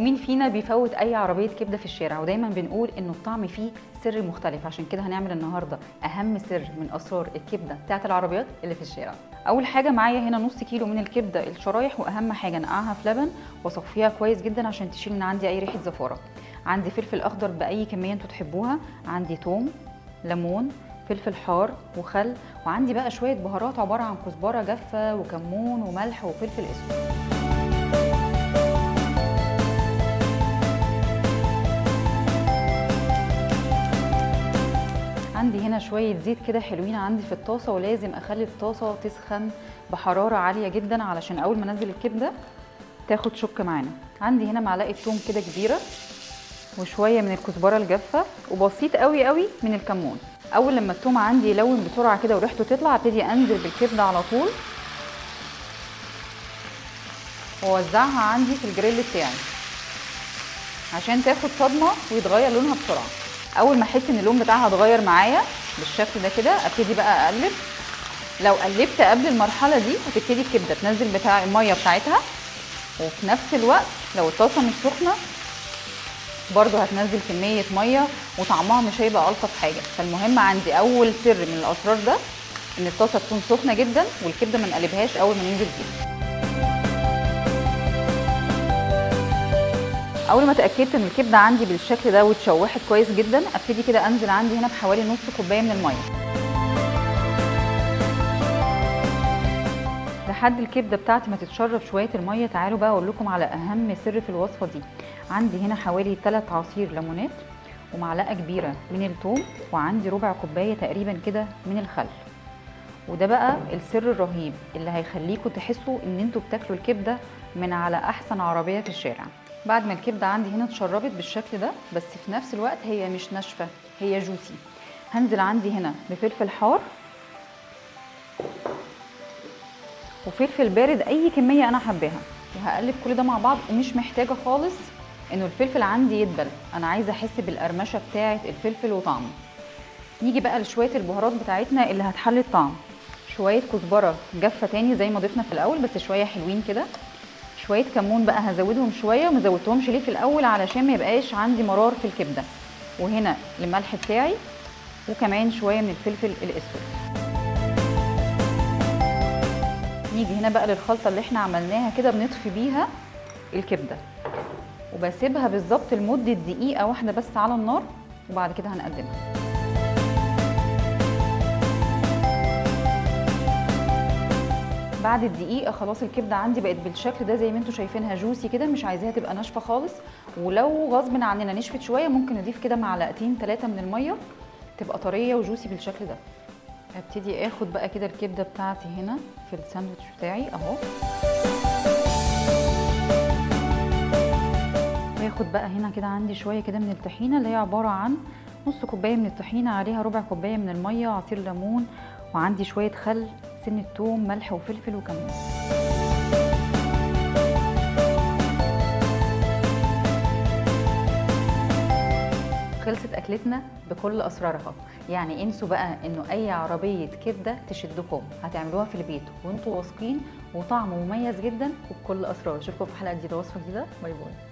ومين فينا بيفوت اي عربيه كبده في الشارع؟ ودايما بنقول انه الطعم فيه سر مختلف، عشان كده هنعمل النهارده اهم سر من اسرار الكبده بتاعه العربيات اللي في الشارع. اول حاجه معايا هنا نص كيلو من الكبده الشرايح، واهم حاجه نقعها في لبن واصفيها كويس جدا عشان تشيل من عندي اي ريحه زفاره. عندي فلفل اخضر باي كميه انتوا تحبوها، عندي توم، ليمون، فلفل حار وخل، وعندي بقى شويه بهارات عباره عن كزبره جافه وكمون وملح وفلفل اسود. عندي هنا شويه زيت كده حلوين عندي في الطاسه، ولازم اخلي الطاسه تسخن بحراره عاليه جدا علشان اول ما انزل الكبده تاخد شك معانا. عندي هنا معلقه توم كده كبيره، وشويه من الكزبره الجافه، وبسيط قوي قوي من الكمون. اول لما التوم عندي يلون بسرعه كده وريحته تطلع، ابتدي انزل بالكبده على طول واوزعها عندي في الجريل بتاعي عشان تاخد صدمه ويتغير لونها بسرعه. اول ما احس ان اللون بتاعها اتغير معايا بالشكل ده كده، ابتدي بقى اقلب. لو قلبت قبل المرحله دي هتبتدي الكبده تنزل بتاع الميه بتاعتها، وفي نفس الوقت لو الطاسه مش سخنه برضو هتنزل كميه ميه وطعمها مش هيبقى الطف حاجه. فالمهم عندي اول سر من الاسرار ده ان الطاسه تكون سخنه جدا والكبده ما نقلبهاش اول ما ننزل فيها. اول ما اتاكدت ان الكبده عندي بالشكل ده واتشوحت كويس جدا، ابتدي كده انزل عندي هنا بحوالي نص كوبايه من الميه لحد الكبده بتاعتي ما تتشرب شويه الميه. تعالوا بقى اقول لكم على اهم سر في الوصفه دي. عندي هنا حوالي 3 عصير ليمونات، ومعلقه كبيره من الثوم، وعندي ربع كوبايه تقريبا كده من الخل. وده بقى السر الرهيب اللي هيخليكم تحسوا ان انتوا بتاكلوا الكبده من على احسن عربيه في الشارع. بعد ما الكبده عندي هنا اتشربت بالشكل ده، بس في نفس الوقت هي مش ناشفه، هي جوسي، هنزل عندي هنا بفلفل حار وفلفل بارد اي كميه انا حباها، وهقلب كل ده مع بعض. ومش محتاجه خالص انه الفلفل عندي يدبل، انا عايزه احس بالقرمشه بتاعه الفلفل وطعمه. نيجي بقى لشويه البهارات بتاعتنا اللي هتحلي الطعم. شويه كزبره جافه تاني زي ما ضفنا في الاول، بس شويه حلوين كده. شويه كمون بقى هزودهم شويه، وما زودتهمش ليه في الاول علشان ما يبقاش عندي مرار في الكبده. وهنا الملح بتاعي، وكمان شويه من الفلفل الاسود. نيجي هنا بقى للخلطه اللي احنا عملناها كده بنطفي بيها الكبده، وبسيبها بالظبط لمده دقيقه واحده بس على النار، وبعد كده هنقدمها. بعد الدقيقه خلاص الكبده عندي بقت بالشكل ده زي ما انتم شايفينها، جوسي كده، مش عايزاها تبقى ناشفه خالص. ولو غصب عننا نشفت شويه ممكن نضيف كده معلقتين 3 من الميه تبقى طريه وجوسي بالشكل ده. ابتدي اخد بقى كده الكبده بتاعتي هنا في الساندوتش بتاعي اهو، واخد بقى هنا كده عندي شويه كده من الطحينه اللي هي عباره عن نص كوبايه من الطحينه عليها ربع كوبايه من الميه، عصير ليمون، وعندي شويه خل، سنه ثوم، ملح وفلفل وكمون. خلصت اكلتنا بكل اسرارها. يعني انسوا بقى انه اي عربيه كبده تشدكم هتعملوها في البيت وانتوا واثقين، وطعمه مميز جدا وبكل اسرار. اشوفكم في حلقه جديده وصفه جديده. باي باي.